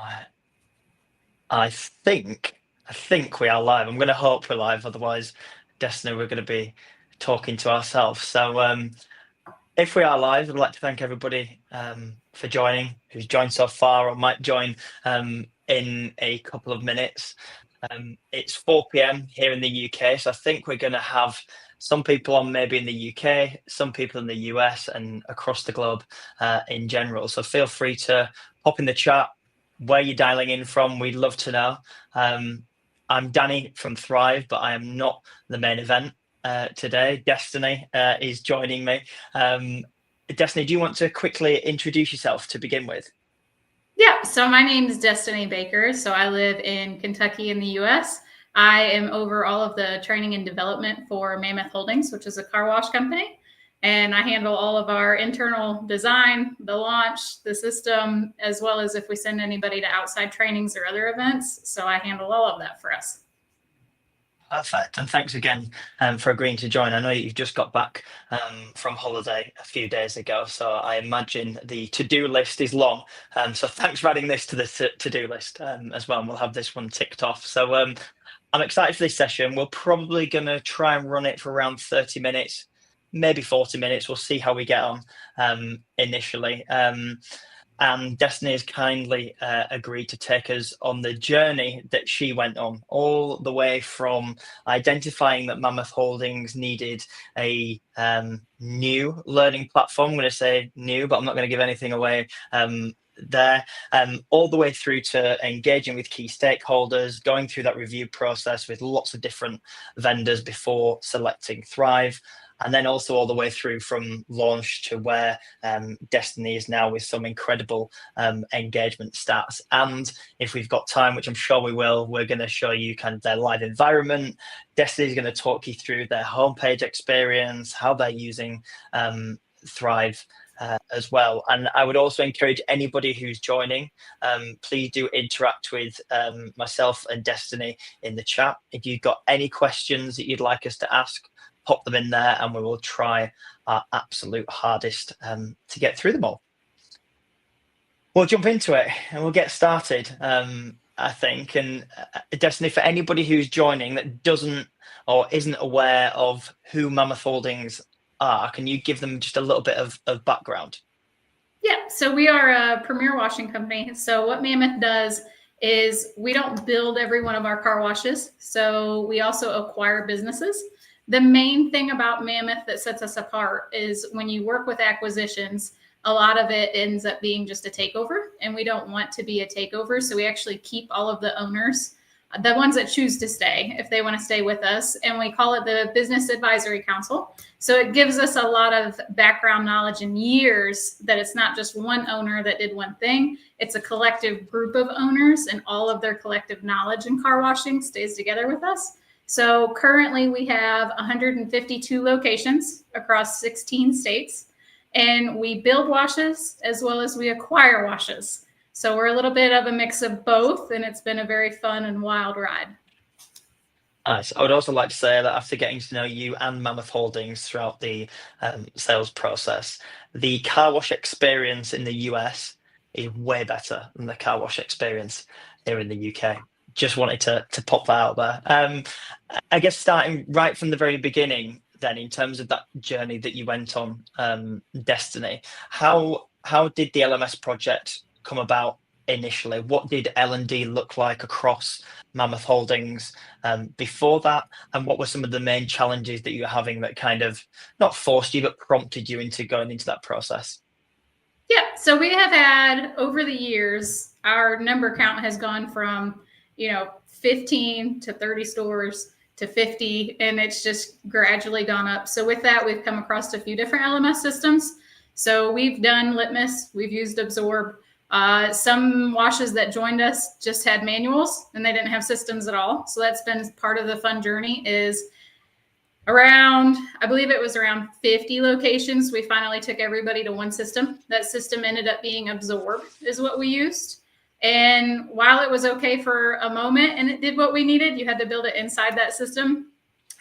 I, I think we are live. I'm going to hope we're live. Otherwise, Destiny, we're going to be talking to ourselves. So, if we are live, I'd like to thank everybody for joining, who's joined so far or might join in a couple of minutes. It's 4 p.m. here in the UK, so I think we're going to have some people on maybe in the UK, some people in the US, and across the globe in general. So feel free to pop in the chat where you're dialing in from. We'd love to know. I'm Danny from Thrive, but I am not the main event today. Destiny is joining me. Destiny, do you want to quickly introduce yourself to begin with? Yeah, so my name is Destiny Baker. So I live in Kentucky in the US. I am over all of the training and development for Mammoth Holdings, which is a car wash company. And I handle all of our internal design, the launch, the system, as well as if we send anybody to outside trainings or other events. So I handle all of that for us. Perfect. And thanks again for agreeing to join. I know you've just got back from holiday a few days ago, so I imagine the to-do list is long. So thanks for adding this to the to-do list as well. And we'll have this one ticked off. So I'm excited for this session. We're probably going to try and run it for around 30 minutes, maybe 40 minutes. We'll see how we get on initially. And Destiny has kindly agreed to take us on the journey that she went on, all the way from identifying that Mammoth Holdings needed a new learning platform. I'm going to say new, but I'm not going to give anything away there, all the way through to engaging with key stakeholders, going through that review process with lots of different vendors before selecting Thrive. And then also all the way through from launch to where Destiny is now with some incredible engagement stats. And if we've got time, which I'm sure we will, we're going to show you kind of their live environment. Destiny is going to talk you through their homepage experience, how they're using Thrive as well. And I would also encourage anybody who's joining, please do interact with myself and Destiny in the chat. If you've got any questions that you'd like us to ask, pop them in there and we will try our absolute hardest to get through them all. We'll jump into it and we'll get started, I think. And Destiny, for anybody who's joining that doesn't or isn't aware of who Mammoth Holdings are, can you give them just a little bit of background? Yeah, so we are a premier washing company. So what Mammoth does is we don't build every one of our car washes. So we also acquire businesses. The main thing about Mammoth that sets us apart is when you work with acquisitions, a lot of it ends up being just a takeover, and we don't want to be a takeover. So we actually keep all of the owners, the ones that choose to stay, if they want to stay with us, and we call it the Business Advisory Council. So it gives us a lot of background knowledge and years that it's not just one owner that did one thing. It's a collective group of owners, and all of their collective knowledge in car washing stays together with us. So currently we have 152 locations across 16 states, and we build washes as well as we acquire washes. So we're a little bit of a mix of both, and it's been a very fun and wild ride. Nice. I would also like to say that after getting to know you and Mammoth Holdings throughout the sales process, the car wash experience in the US is way better than the car wash experience here in the UK. Just wanted to pop that out there. I guess starting right from the very beginning, then, in terms of that journey that you went on, Destiny, how did the LMS project come about initially? What did L&D look like across Mammoth Holdings before that? And what were some of the main challenges that you were having that kind of not forced you, but prompted you into going into that process? Yeah, so we have had, over the years, our number count has gone from 15 to 30 stores to 50, and it's just gradually gone up. So with that, we've come across a few different LMS systems. So we've done Litmus, we've used Absorb. Some washes that joined us just had manuals and they didn't have systems at all. So that's been part of the fun journey. Is around, I believe it was around 50 locations, we finally took everybody to one system. That system ended up being Absorb is what we used. And while it was okay for a moment and it did what we needed, you had to build it inside that system.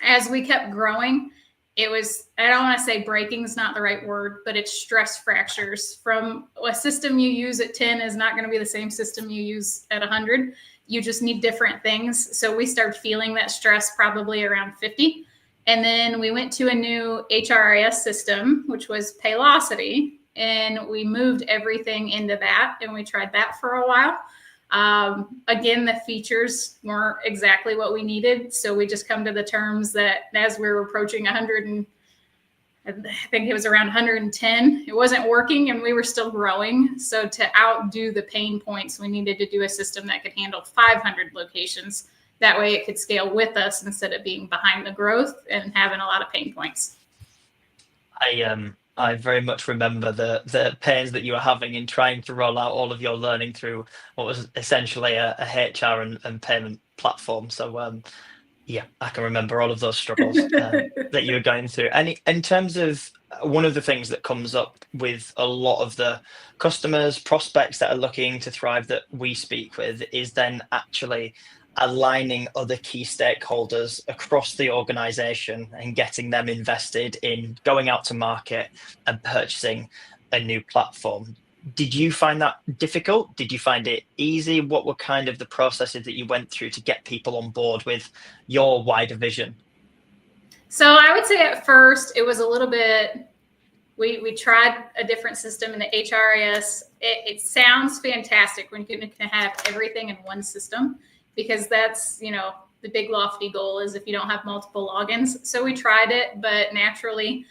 As we kept growing, it was, I don't want to say breaking is not the right word, but it's stress fractures from a system you use at 10 is not going to be the same system you use at 100. You just need different things. So we started feeling that stress probably around 50. And then we went to a new HRIS system, which was Paylocity, and we moved everything into that, and we tried that for a while. Again, the features weren't exactly what we needed. So we just come to the terms that as we were approaching 100, and I think it was around 110, it wasn't working and we were still growing. So to outdo the pain points, we needed to do a system that could handle 500 locations. That way it could scale with us instead of being behind the growth and having a lot of pain points. I very much remember the pains that you were having in trying to roll out all of your learning through what was essentially a HR and payment platform. So yeah, I can remember all of those struggles that you were going through. And in terms of one of the things that comes up with a lot of the customers, prospects that are looking to thrive that we speak with is then actually aligning other key stakeholders across the organization and getting them invested in going out to market and purchasing a new platform. Did you find that difficult? Did you find it easy? What were kind of the processes that you went through to get people on board with your wider vision? So I would say at first it was a little bit, we tried a different system in the HRIS. It sounds fantastic when you can have everything in one system, because that's, the big lofty goal is if you don't have multiple logins. So we tried it, but naturally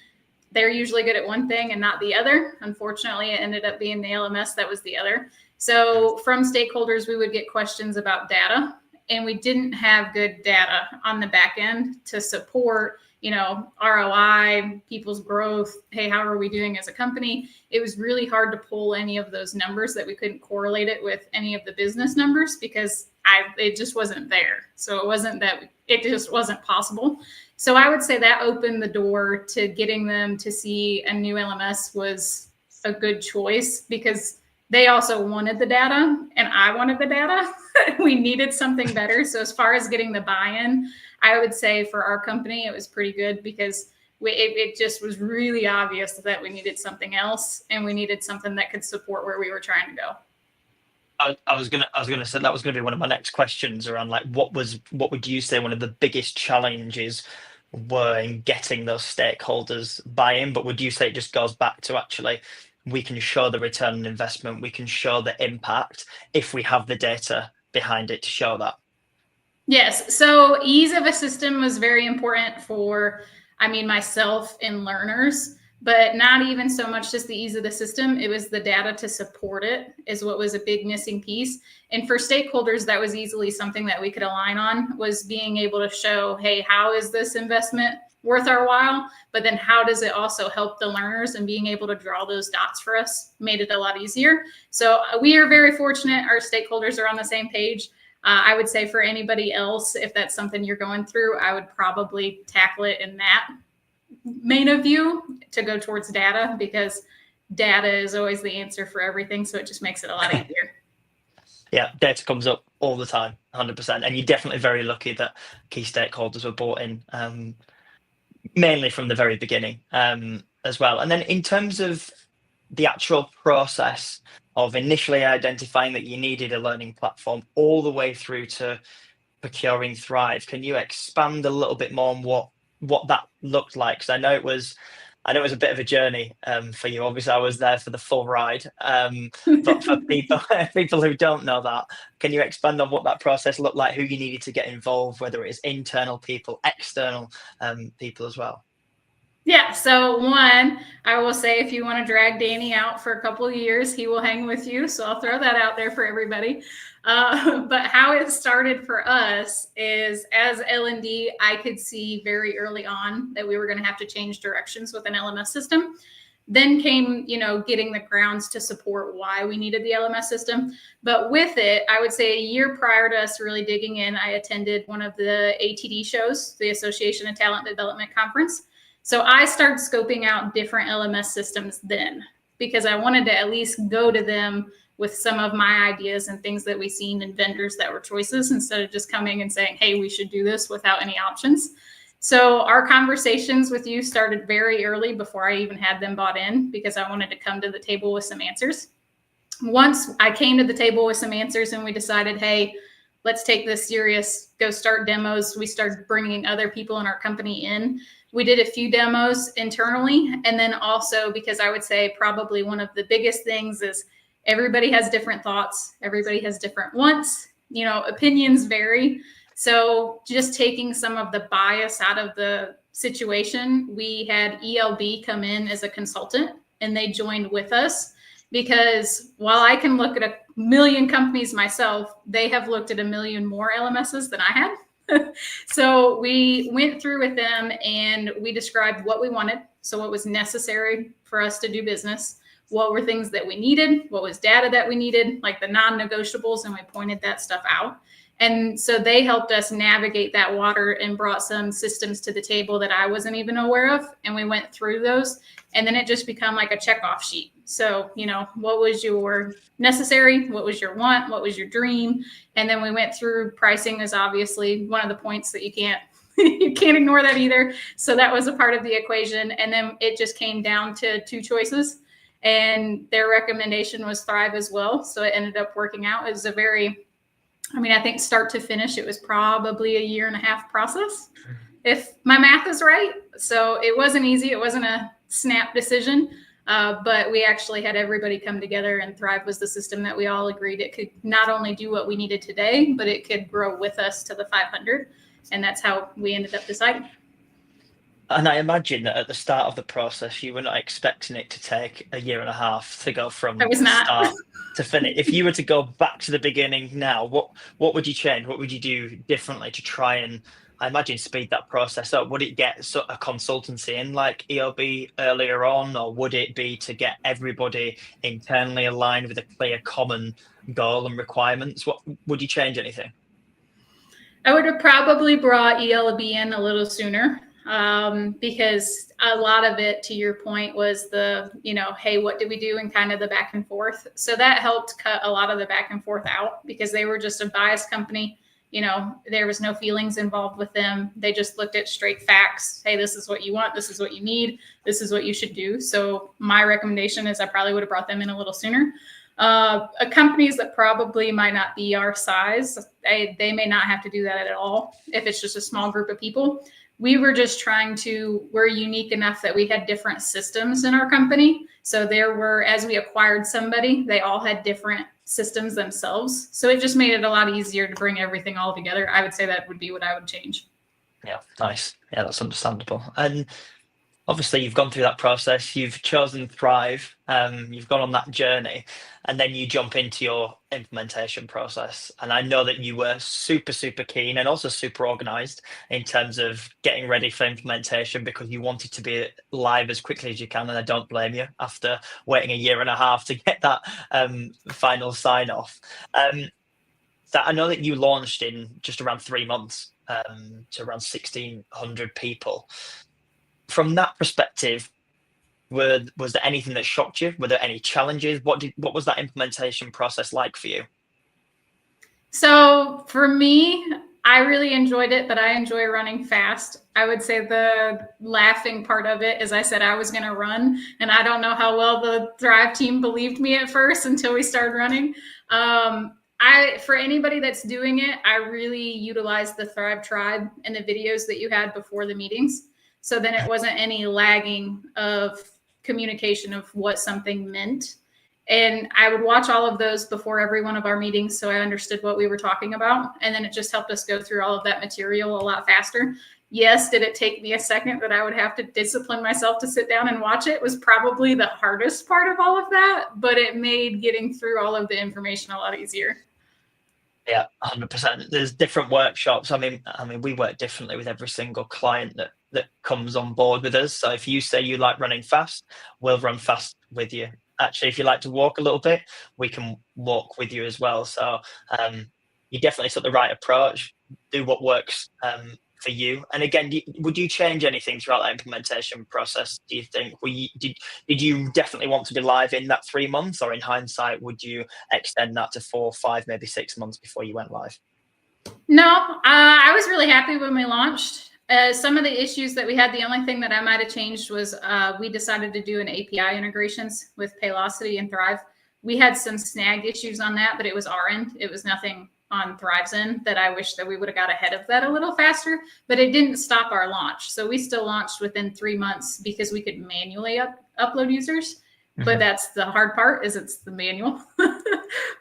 they're usually good at one thing and not the other. Unfortunately, it ended up being the LMS that was the other. So from stakeholders, we would get questions about data, and we didn't have good data on the back end to support, ROI, people's growth. Hey, how are we doing as a company? It was really hard to pull any of those numbers that we couldn't correlate it with any of the business numbers, because it just wasn't there. So it just wasn't possible. So I would say that opened the door to getting them to see a new LMS was a good choice, because they also wanted the data and I wanted the data. We needed something better. So as far as getting the buy-in, I would say for our company, it was pretty good, because it just was really obvious that we needed something else, and we needed something that could support where we were trying to go. I was gonna say that was gonna be one of my next questions around, like, what would you say one of the biggest challenges were in getting those stakeholders buy-in? But would you say it just goes back to actually we can show the return on investment, we can show the impact if we have the data behind it to show that? Yes. So ease of a system was very important for, myself and learners, but not even so much just the ease of the system. It was the data to support it is what was a big missing piece. And for stakeholders, that was easily something that we could align on, was being able to show, hey, how is this investment worth our while? But then how does it also help the learners? And being able to draw those dots for us made it a lot easier. So we are very fortunate. Our stakeholders are on the same page. I would say for anybody else, if that's something you're going through, I would probably tackle it in that main of view to go towards data, because data is always the answer for everything. So it just makes it a lot easier. Yeah, data comes up all the time, 100%. And you're definitely very lucky that key stakeholders were brought in, mainly from the very beginning, as well. And then in terms of the actual process of initially identifying that you needed a learning platform all the way through to procuring Thrive, can you expand a little bit more on what that looked like? Because I know it was a bit of a journey for you. Obviously, I was there for the full ride, but for people who don't know that, can you expand on what that process looked like? Who you needed to get involved, whether it's internal people, external people as well? Yeah. So one, I will say, if you want to drag Danny out for a couple of years, he will hang with you. So I'll throw that out there for everybody. But how it started for us is, as L&D, I could see very early on that we were going to have to change directions with an LMS system. Then came, getting the grounds to support why we needed the LMS system. But with it, I would say a year prior to us really digging in, I attended one of the ATD shows, the Association of Talent Development Conference. So I started scoping out different LMS systems then, because I wanted to at least go to them with some of my ideas and things that we seen in vendors that were choices, instead of just coming and saying, hey, we should do this without any options. So our conversations with you started very early before I even had them bought in, because I wanted to come to the table with some answers. Once I came to the table with some answers and we decided, hey, let's take this serious, go start demos. We started bringing other people in our company in. We did a few demos internally. And then also, because I would say probably one of the biggest things is everybody has different thoughts. Everybody has different wants, opinions vary. So just taking some of the bias out of the situation, we had ELB come in as a consultant and they joined with us, because while I can look at a million companies myself, they have looked at a million more LMSs than I had. So we went through with them and we described what we wanted. So what was necessary for us to do business, what were things that we needed, what was data that we needed, like the non-negotiables, and we pointed that stuff out. And so they helped us navigate that water and brought some systems to the table that I wasn't even aware of. And we went through those, and then it just became like a checkoff sheet. So, what was your necessary? What was your want? What was your dream? And then we went through pricing is obviously one of the points that you can't ignore that either. So that was a part of the equation. And then it just came down to two choices, and their recommendation was Thrive as well. So it ended up working out. It was I think start to finish, it was probably a 1.5-year process, if my math is right. So it wasn't easy. It wasn't a snap decision, but we actually had everybody come together, and Thrive was the system that we all agreed it could not only do what we needed today, but it could grow with us to the 500. And that's how we ended up deciding. And I imagine that at the start of the process, you were not expecting it to take a 1.5 years to go from I was not. start to finish. If you were to go back to the beginning now, what would you change? What would you do differently to try and, I imagine, speed that process up? Would it get a consultancy in like ELB earlier on, or would it be to get everybody internally aligned with a clear common goal and requirements? What would you change anything? I would have probably brought ELB in a little sooner, because a lot of it, to your point, was the, hey, what did we do, and kind of the back and forth. So that helped cut a lot of the back and forth out, because they were just a biased company. There was no feelings involved with them. They just looked at straight facts. Hey, this is what you want. This is what you need. This is what you should do. So my recommendation is I probably would have brought them in a little sooner. Companies that probably might not be our size, they may not have to do that at all if it's just a small group of people. We were just we're unique enough that we had different systems in our company. So as we acquired somebody, they all had different systems themselves. So it just made it a lot easier to bring everything all together. I would say that would be what I would change. Yeah, nice. Yeah, that's understandable. And obviously you've gone through that process, you've chosen Thrive, you've gone on that journey, and then you jump into your implementation process. And I know that you were super, super keen and also super organized in terms of getting ready for implementation, because you wanted to be live as quickly as you can. And I don't blame you after waiting a 1.5 years to get that final sign off. So I know that you launched in just around 3 months to around 1,600 people. From that perspective, was there anything that shocked you? Were there any challenges? What was that implementation process like for you? So for me, I really enjoyed it, but I enjoy running fast. I would say the laughing part of it is I said I was going to run, and I don't know how well the Thrive team believed me at first until we started running. For anybody that's doing it, I really utilized the Thrive Tribe and the videos that you had before the meetings. So then it wasn't any lagging of communication of what something meant. And I would watch all of those before every one of our meetings, so I understood what we were talking about. And then it just helped us go through all of that material a lot faster. Yes, did it take me a second that I would have to discipline myself to sit down and watch it? Was probably the hardest part of all of that, but it made getting through all of the information a lot easier. Yeah, 100%. There's different workshops. I mean, we work differently with every single client that comes on board with us. So if you say you like running fast, we'll run fast with you. Actually, if you like to walk a little bit, we can walk with you as well. So you definitely took the right approach. Do what works for you. And again, would you change anything throughout that implementation process? Do you think did you definitely want to be live in that 3 months, or in hindsight, would you extend that to 4, 5, maybe 6 months before you went live? No, I was really happy when we launched. Some of the issues that we had, the only thing that I might have changed was we decided to do an API integrations with Paylocity and Thrive. We had some snag issues on that, but it was our end. It was nothing on Thrive's end that I wish that we would have got ahead of that a little faster, but it didn't stop our launch. So we still launched within 3 months because we could manually upload users. But that's the hard part, is it's the manual.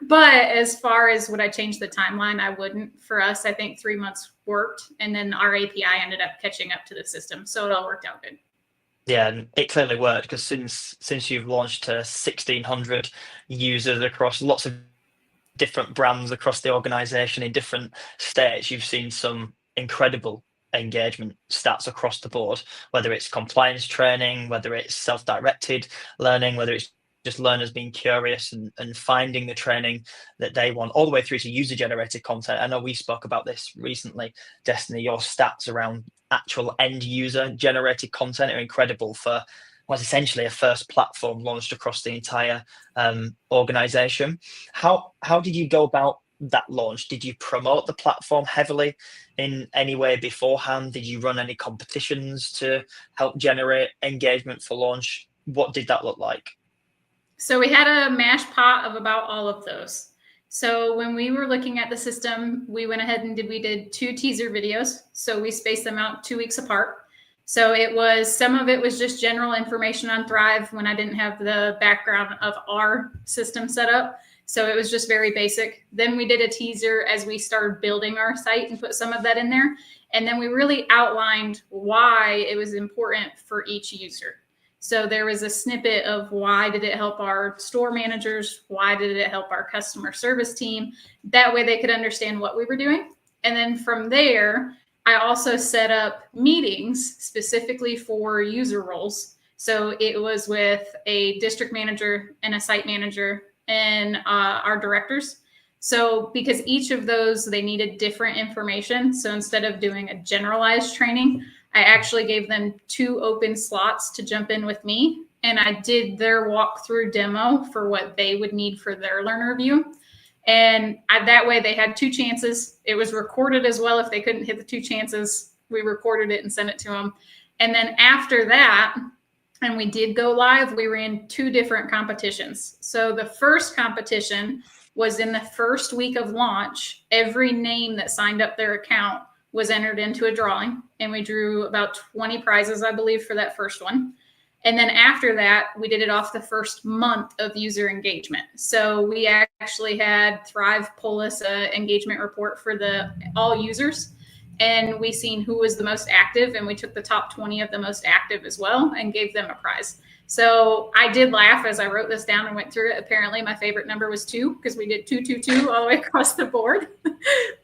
But as far as would I change the timeline, I wouldn't. For us, I think 3 months worked, and then our API ended up catching up to the system. So it all worked out good. Yeah, and it clearly worked, because since you've launched to 1,600 users across lots of different brands across the organization in different states, you've seen some incredible engagement stats across the board, whether it's compliance training, whether it's self-directed learning, whether it's just learners being curious and finding the training that they want, all the way through to user-generated content. I know we spoke about this recently, Destiny. Your stats around actual end user generated content are incredible for what's essentially a first platform launched across the entire organization. How did you go about that launch? Did you promote the platform heavily in any way beforehand? Did you run any competitions to help generate engagement for launch? What did that look like? So we had a mash pot of about all of those. So when we were looking at the system, we went ahead and we did 2 teaser videos. So we spaced them out 2 weeks apart. So it was, some of it was just general information on Thrive when I didn't have the background of our system set up. So it was just very basic. Then we did a teaser as we started building our site and put some of that in there. And then we really outlined why it was important for each user. So there was a snippet of why did it help our store managers? Why did it help our customer service team? That way they could understand what we were doing. And then from there, I also set up meetings specifically for user roles. So it was with a district manager and a site manager and our directors. So because each of those, they needed different information. So instead of doing a generalized training, I actually gave them 2 open slots to jump in with me. And I did their walkthrough demo for what they would need for their learner view. And that way they had 2 chances. It was recorded as well. If they couldn't hit the 2 chances, we recorded it and sent it to them. And then after that, and we did go live, we ran 2 different competitions. So the first competition was in the first week of launch. Every name that signed up their account was entered into a drawing, and we drew about 20 prizes, I believe, for that first one. And then after that, we did it off the first month of user engagement. So we actually had Thrive pull us an engagement report for all users, and we seen who was the most active, and we took the top 20 of the most active as well and gave them a prize. So I did laugh as I wrote this down and went through it. Apparently my favorite number was 2, because we did 2, 2, 2 all the way across the board.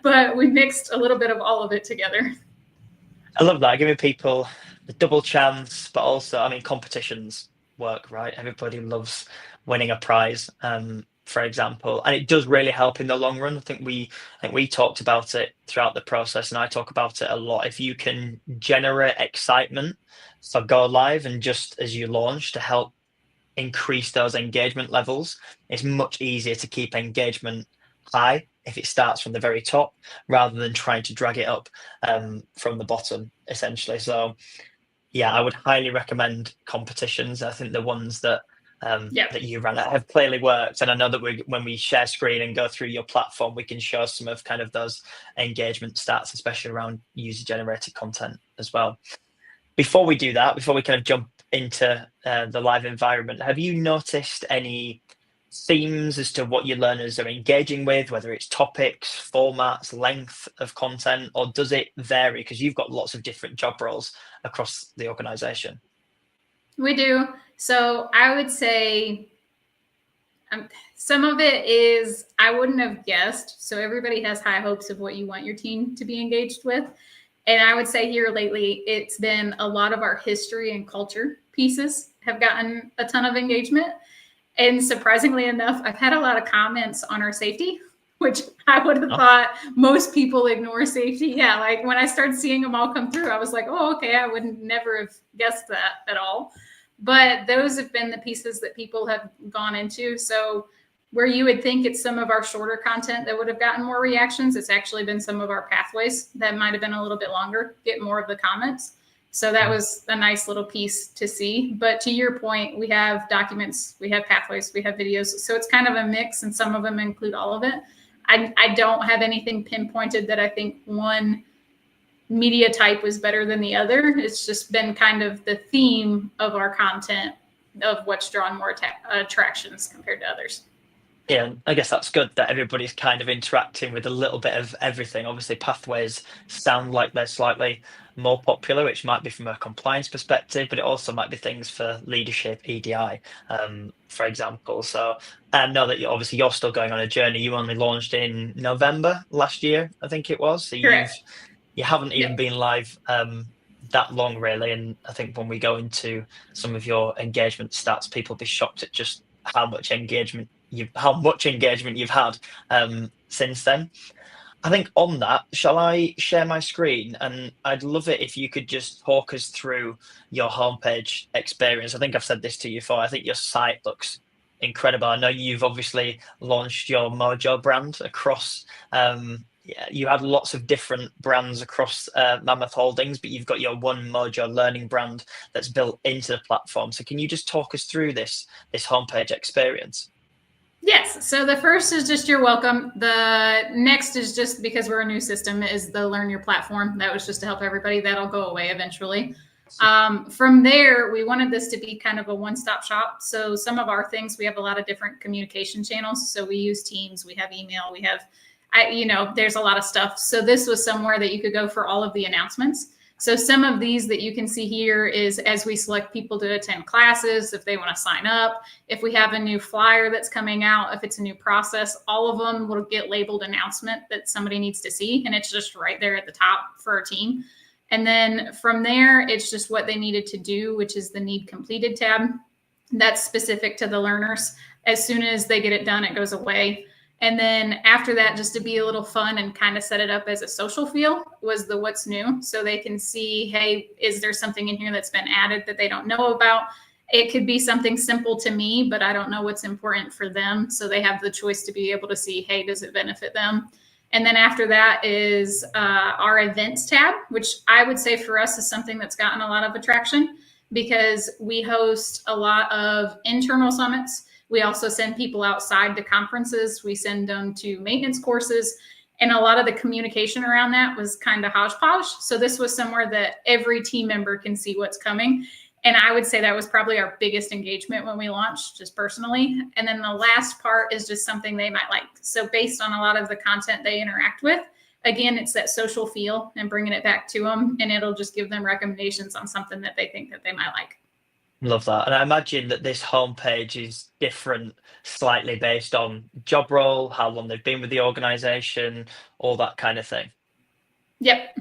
But we mixed a little bit of all of it together. I love that, giving people the double chance, but also, I mean, competitions work, right? Everybody loves winning a prize, for example, and it does really help in the long run. I think we talked about it throughout the process, and I talk about it a lot. If you can generate excitement for go live and just as you launch to help increase those engagement levels, it's much easier to keep engagement high if it starts from the very top rather than trying to drag it up from the bottom, essentially. So yeah, I would highly recommend competitions. I think the ones that that you ran have clearly worked, and I know that when we share screen and go through your platform, we can show some of kind of those engagement stats, especially around user generated content as well. Before we do that, before we kind of jump into the live environment, have you noticed any themes as to what your learners are engaging with, whether it's topics, formats, length of content, or does it vary? Because you've got lots of different job roles across the organization. We do. So I would say some of it is I wouldn't have guessed. So everybody has high hopes of what you want your team to be engaged with. And I would say here lately, it's been a lot of our history and culture pieces have gotten a ton of engagement. And surprisingly enough, I've had a lot of comments on our safety, which I would have thought most people ignore safety. Yeah, like when I started seeing them all come through, I was like, oh, okay, I would never have guessed that at all. But those have been the pieces that people have gone into. So where you would think it's some of our shorter content that would have gotten more reactions, it's actually been some of our pathways that might have been a little bit longer, get more of the comments. So that was a nice little piece to see. But to your point, we have documents, we have pathways, we have videos. So it's kind of a mix, and some of them include all of it. I don't have anything pinpointed that I think one media type was better than the other. It's just been kind of the theme of our content of what's drawn more attractions compared to others. Yeah, I guess that's good that everybody's kind of interacting with a little bit of everything. Obviously, pathways sound like they're slightly more popular, which might be from a compliance perspective, but it also might be things for leadership, EDI, for example. So I know that you're still going on a journey. You only launched in November last year, I think it was. So Correct. you haven't even Yep. been live that long, really. And I think when we go into some of your engagement stats, people will be shocked at just how much engagement you've had since then. I think on that, shall I share my screen? And I'd love it if you could just talk us through your homepage experience. I think I've said this to you before. I think your site looks incredible. I know you've obviously launched your Mojo brand across. You had lots of different brands across Mammoth Holdings, but you've got your one Mojo learning brand that's built into the platform. So can you just talk us through this homepage experience? Yes. So the first is just you're welcome. The next is just because we're a new system is the learn your platform. That was just to help everybody. That'll go away eventually. From there, we wanted this to be kind of a one-stop shop. So some of our things, we have a lot of different communication channels. So we use Teams, we have email, we have, there's a lot of stuff. So this was somewhere that you could go for all of the announcements. So some of these that you can see here is as we select people to attend classes, if they want to sign up, if we have a new flyer that's coming out, if it's a new process, all of them will get labeled announcement that somebody needs to see. And it's just right there at the top for our team. And then from there, it's just what they needed to do, which is the need completed tab. That's specific to the learners. As soon as they get it done, it goes away. And then after that, just to be a little fun and kind of set it up as a social feel was the what's new. So they can see, hey, is there something in here that's been added that they don't know about? It could be something simple to me, but I don't know what's important for them. So they have the choice to be able to see, hey, does it benefit them? And then after that is our events tab, which I would say for us is something that's gotten a lot of attraction because we host a lot of internal summits. We also send people outside to conferences. We send them to maintenance courses. And a lot of the communication around that was kind of hodgepodge. So this was somewhere that every team member can see what's coming. And I would say that was probably our biggest engagement when we launched, just personally. And then the last part is just something they might like. So based on a lot of the content they interact with, again, it's that social feel and bringing it back to them. And it'll just give them recommendations on something that they think that they might like. Love that. And I imagine that this homepage is different slightly based on job role, how long they've been with the organization, all that kind of thing. Yep.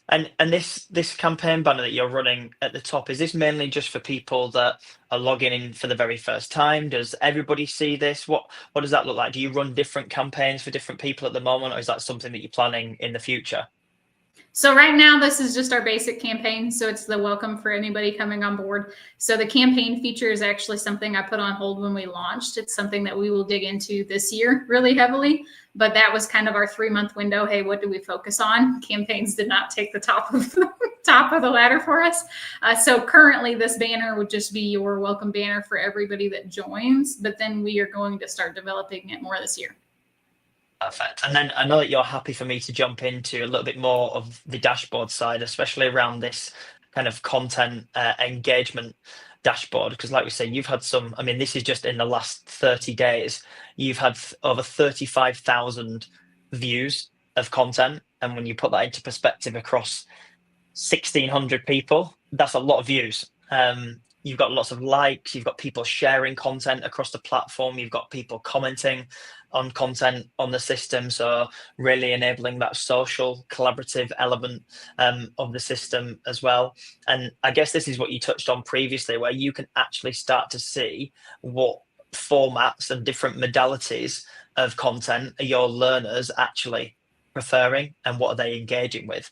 And this campaign banner that you're running at the top, is this mainly just for people that are logging in for the very first time? Does everybody see this? What does that look like? Do you run different campaigns for different people at the moment, or is that something that you're planning in the future? So right now, this is just our basic campaign. So it's the welcome for anybody coming on board. So the campaign feature is actually something I put on hold when we launched. It's something that we will dig into this year really heavily. But that was kind of our 3-month window. Hey, what do we focus on? Campaigns did not take the top of the ladder for us. So currently, this banner would just be your welcome banner for everybody that joins. But then we are going to start developing it more this year. Perfect. And then I know that you're happy for me to jump into a little bit more of the dashboard side, especially around this kind of content engagement dashboard. Because like we say, you've had this is just in the last 30 days, you've had over 35,000 views of content. And when you put that into perspective across 1,600 people, that's a lot of views. You've got lots of likes, you've got people sharing content across the platform, you've got people commenting on content on the system. So really enabling that social collaborative element of the system as well. And I guess this is what you touched on previously, where you can actually start to see what formats and different modalities of content are your learners actually preferring and what are they engaging with,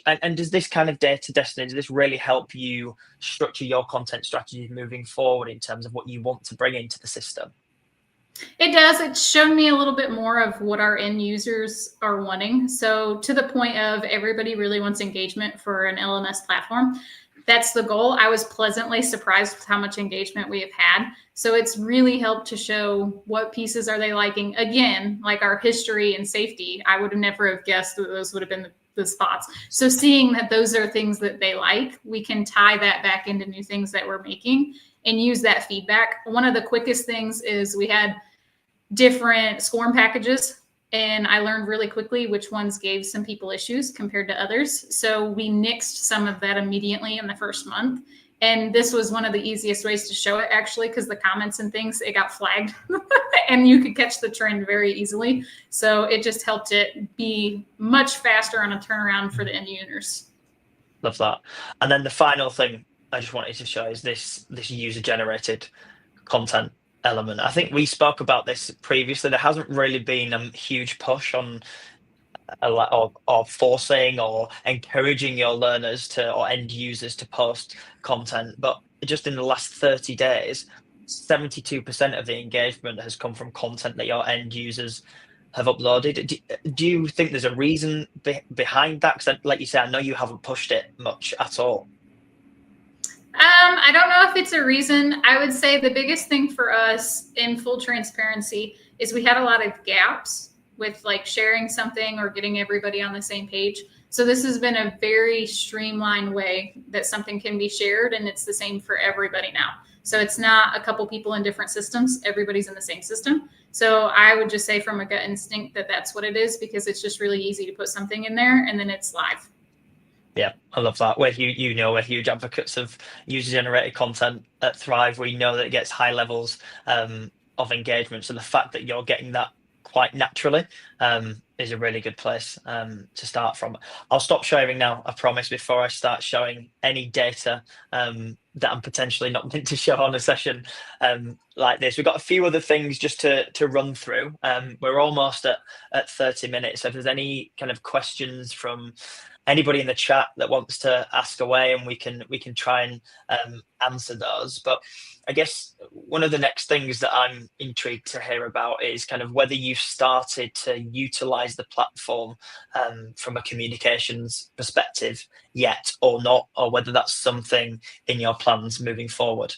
and does this kind of data destiny, does this really help you structure your content strategy moving forward in terms of what you want to bring into the system? It does. It's shown me a little bit more of what our end users are wanting. So to the point of everybody really wants engagement for an LMS platform. That's the goal. I was pleasantly surprised with how much engagement we have had. So it's really helped to show what pieces are they liking. Again, like our history and safety, I would have never have guessed that those would have been the spots. So seeing that those are things that they like, we can tie that back into new things that we're making and use that feedback. One of the quickest things is we had different SCORM packages, and I learned really quickly which ones gave some people issues compared to others. So we nixed some of that immediately in the first month. And this was one of the easiest ways to show it, actually, because the comments and things, it got flagged and you could catch the trend very easily. So it just helped it be much faster on a turnaround for the end users. Love that. And then the final thing I just wanted to show is this user generated content element. I think we spoke about this previously. There hasn't really been a huge push on or forcing or encouraging your learners to or end users to post content, but just in the last 30 days 72% of the engagement has come from content that your end users have uploaded. Do you think there's a reason behind that? Because like you said, I know you haven't pushed it much at all. I don't know if it's a reason. I would say the biggest thing for us, in full transparency, is we had a lot of gaps with like sharing something or getting everybody on the same page. So this has been a very streamlined way that something can be shared, and it's the same for everybody now. So it's not a couple people in different systems. Everybody's in the same system. So I would just say from a gut instinct that that's what it is, because it's just really easy to put something in there and then it's live. Yeah, I love that. We're huge advocates of user-generated content at Thrive. We know that it gets high levels of engagement. So the fact that you're getting that quite naturally is a really good place to start from. I'll stop sharing now, I promise, before I start showing any data that I'm potentially not meant to show on a session like this. We've got a few other things just to run through. We're almost at 30 minutes. So if there's any kind of questions from anybody in the chat that wants to ask away, and we can try and answer those. But I guess one of the next things that I'm intrigued to hear about is kind of whether you've started to utilize the platform from a communications perspective yet or not, or whether that's something in your plans moving forward.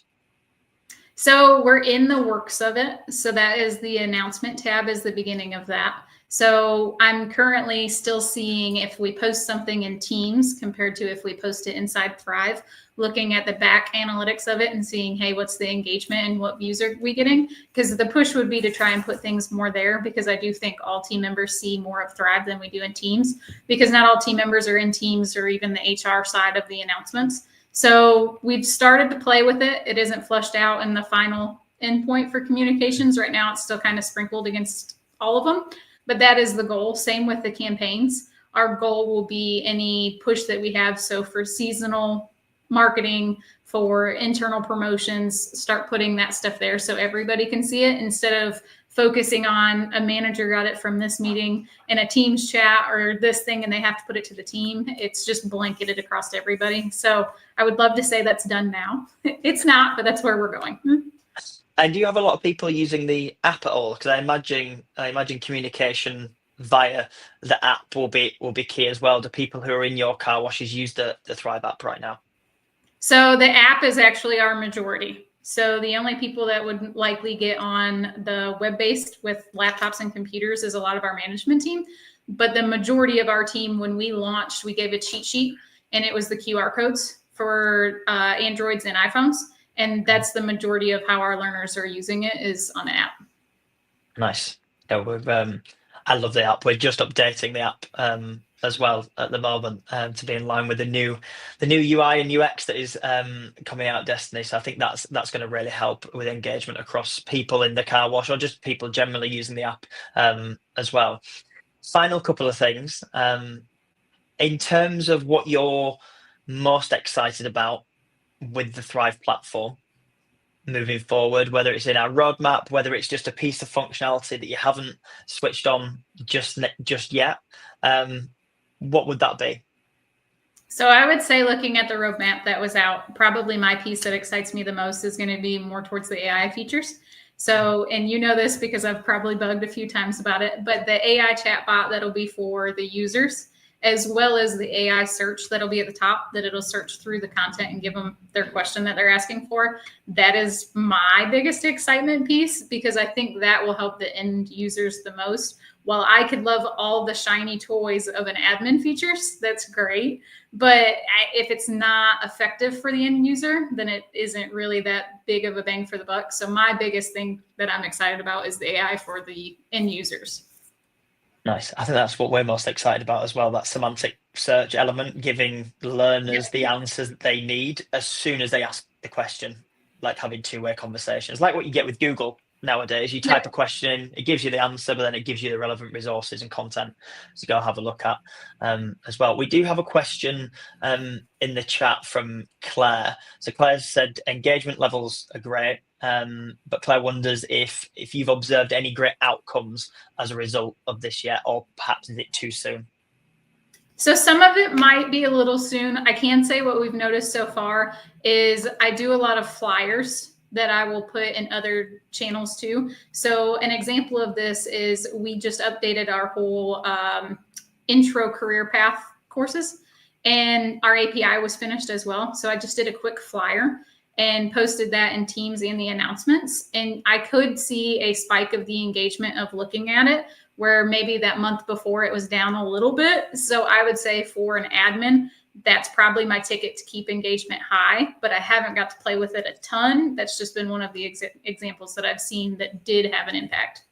So we're in the works of it. So that is the announcement tab is the beginning of that. So I'm currently still seeing if we post something in Teams compared to if we post it inside Thrive, looking at the back analytics of it and seeing, hey, what's the engagement and what views are we getting? Because the push would be to try and put things more there, because I do think all team members see more of Thrive than we do in Teams, because not all team members are in Teams or even the HR side of the announcements. So we've started to play with it. It isn't flushed out in the final endpoint for communications. Right now, it's still kind of sprinkled against all of them. But that is the goal. Same with the campaigns. Our goal will be any push that we have. So for seasonal marketing, for internal promotions, start putting that stuff there so everybody can see it, instead of focusing on a manager got it from this meeting in a Teams chat or this thing and they have to put it to the team. It's just blanketed across everybody. So I would love to say that's done now. It's not, but that's where we're going. And do you have a lot of people using the app at all? Because I imagine communication via the app will be key as well. Do people who are in your car washes use the Thrive app right now? So the app is actually our majority. So the only people that would likely get on the web-based with laptops and computers is a lot of our management team. But the majority of our team, when we launched, we gave a cheat sheet, and it was the QR codes for Androids and iPhones. And that's the majority of how our learners are using it, is on the app. Nice. Yeah, I love the app. We're just updating the app as well at the moment to be in line with the new UI and UX that is coming out of Destiny. So I think that's going to really help with engagement across people in the car wash, or just people generally using the app as well. Final couple of things. In terms of what you're most excited about with the Thrive platform moving forward, whether it's in our roadmap, whether it's just a piece of functionality that you haven't switched on just yet, what would that be? So I would say, looking at the roadmap that was out, probably my piece that excites me the most is going to be more towards the AI features. So, and you know this because I've probably bugged a few times about it, but the AI chatbot that'll be for the users, as well as the AI search that'll be at the top, that it'll search through the content and give them their question that they're asking for. That is my biggest excitement piece, because I think that will help the end users the most. While I could love all the shiny toys of an admin features, that's great. But if it's not effective for the end user, then it isn't really that big of a bang for the buck. So my biggest thing that I'm excited about is the AI for the end users. Nice. I think that's what we're most excited about as well, that semantic search element, giving learners the answers that they need as soon as they ask the question, like having two-way conversations, like what you get with Google nowadays. You type a question in, it gives you the answer, but then it gives you the relevant resources and content to go have a look at as well. We do have a question in the chat from Claire. So Claire said engagement levels are great, but Claire wonders if you've observed any great outcomes as a result of this yet, or perhaps is it too soon? So some of it might be a little soon. I can say what we've noticed so far is I do a lot of flyers that I will put in other channels too. So an example of this is we just updated our whole intro career path courses, and our API was finished as well. So I just did a quick flyer and posted that in Teams and the announcements. And I could see a spike of the engagement of looking at it, where maybe that month before it was down a little bit. So I would say for an admin, that's probably my ticket to keep engagement high, but I haven't got to play with it a ton. That's just been one of the examples that I've seen that did have an impact.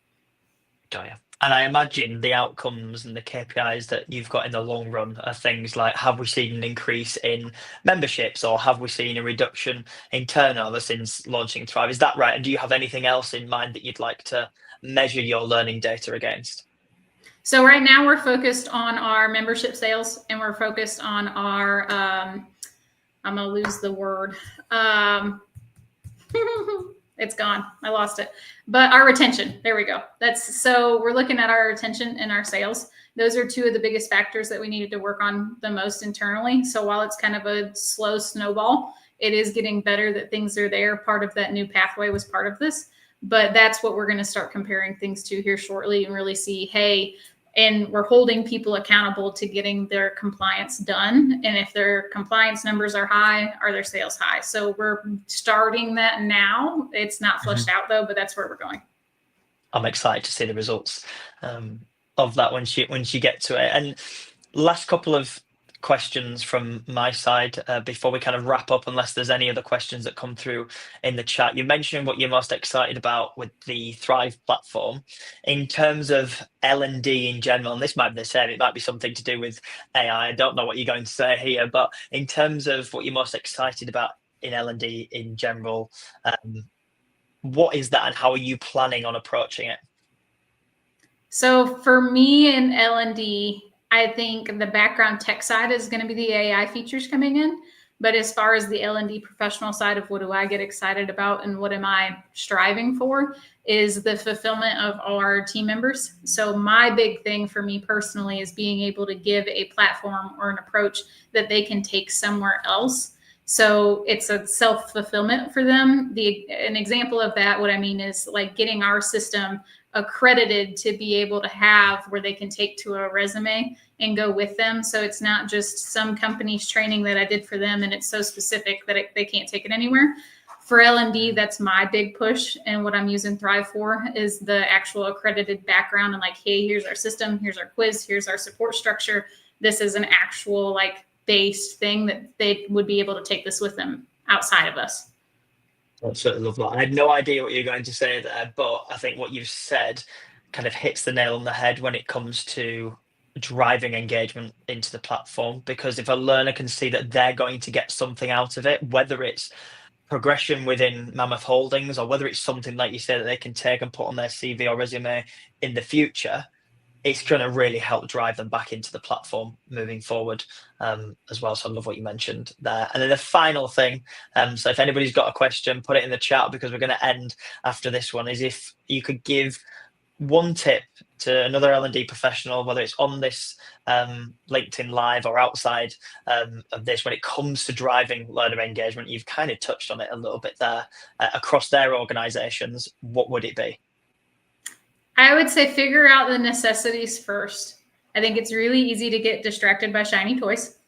Got you. And I imagine the outcomes and the KPIs that you've got in the long run are things like, have we seen an increase in memberships, or have we seen a reduction in turnover since launching Thrive? Is that right? And do you have anything else in mind that you'd like to measure your learning data against? So right now we're focused on our membership sales, and we're focused on our, I'm going to lose the word. It's gone. I lost it. But our retention, there we go. So we're looking at our retention and our sales. Those are two of the biggest factors that we needed to work on the most internally. So while it's kind of a slow snowball, it is getting better that things are there. Part of that new pathway was part of this, but that's what we're going to start comparing things to here shortly and really see, hey, and we're holding people accountable to getting their compliance done. And if their compliance numbers are high, are their sales high? So we're starting that now. It's not fleshed out though, but that's where we're going. I'm excited to see the results of that when she get to it. And last couple of questions from my side before we kind of wrap up, unless there's any other questions that come through in the chat. You mentioned what you're most excited about with the Thrive platform in terms of L&D in general, and this might be the same, it might be something to do with AI. I don't know what you're going to say here, but in terms of what you're most excited about in L&D in general, what is that and how are you planning on approaching it? So for me in L&D, I think the background tech side is going to be the AI features coming in. But as far as the L&D professional side of what do I get excited about and what am I striving for is the fulfillment of our team members. So my big thing for me personally is being able to give a platform or an approach that they can take somewhere else. So it's a self-fulfillment for them. An example of that, what I mean is like getting our system accredited to be able to have where they can take to a resume and go with them. So it's not just some company's training that I did for them and it's so specific that they can't take it anywhere. For L&D, that's my big push. And what I'm using Thrive for is the actual accredited background and like, hey, here's our system, here's our quiz, here's our support structure. This is an actual like based thing that they would be able to take this with them outside of us. I absolutely love that. I had no idea what you're going to say there, but I think what you've said kind of hits the nail on the head when it comes to driving engagement into the platform. Because if a learner can see that they're going to get something out of it, whether it's progression within Mammoth Holdings or whether it's something like you say that they can take and put on their CV or resume in the future, it's going to really help drive them back into the platform moving forward as well. So I love what you mentioned there. And then the final thing, so if anybody's got a question, put it in the chat because we're going to end after this one, is if you could give one tip to another L&D professional, whether it's on this LinkedIn Live or outside of this, when it comes to driving learner engagement, you've kind of touched on it a little bit there, across their organizations, what would it be? I would say figure out the necessities first. I think it's really easy to get distracted by shiny toys.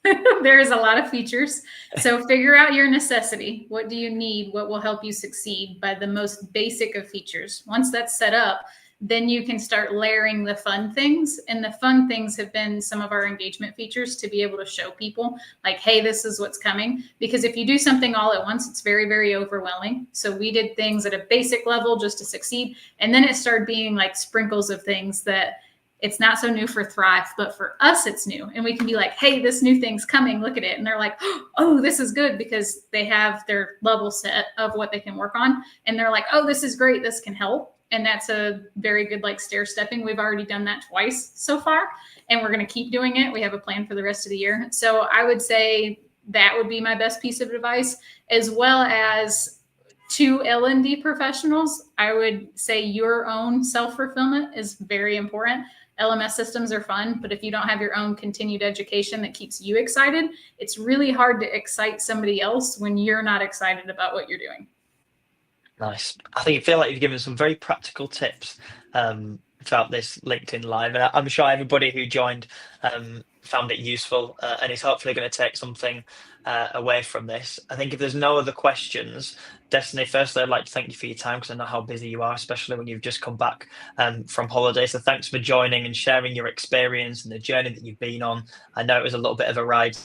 There's a lot of features. So figure out your necessity. What do you need? What will help you succeed by the most basic of features? Once that's set up, then you can start layering the fun things. And the fun things have been some of our engagement features to be able to show people like, hey, this is what's coming. Because if you do something all at once, it's very, very overwhelming. So we did things at a basic level just to succeed. And then it started being like sprinkles of things that it's not so new for Thrive, but for us, it's new. And we can be like, hey, this new thing's coming. Look at it. And they're like, oh, this is good, because they have their level set of what they can work on. And they're like, oh, this is great. This can help. And that's a very good like stair stepping. We've already done that twice so far, and we're going to keep doing it. We have a plan for the rest of the year. So I would say that would be my best piece of advice, as well as to L&D professionals. I would say your own self-fulfillment is very important. LMS systems are fun, but if you don't have your own continued education that keeps you excited, it's really hard to excite somebody else when you're not excited about what you're doing. Nice. I think you feel like you've given some very practical tips throughout this LinkedIn Live, and I'm sure everybody who joined found it useful and is hopefully going to take something away from this. I think if there's no other questions, Destiny, firstly, I'd like to thank you for your time, because I know how busy you are, especially when you've just come back from holiday. So thanks for joining and sharing your experience and the journey that you've been on. I know it was a little bit of a ride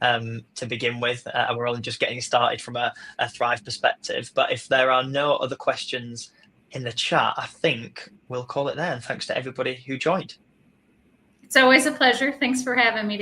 to begin with, and we're only just getting started from a Thrive perspective. But if there are no other questions in the chat, I think we'll call it there. And thanks to everybody who joined. It's always a pleasure. Thanks for having me, Danny.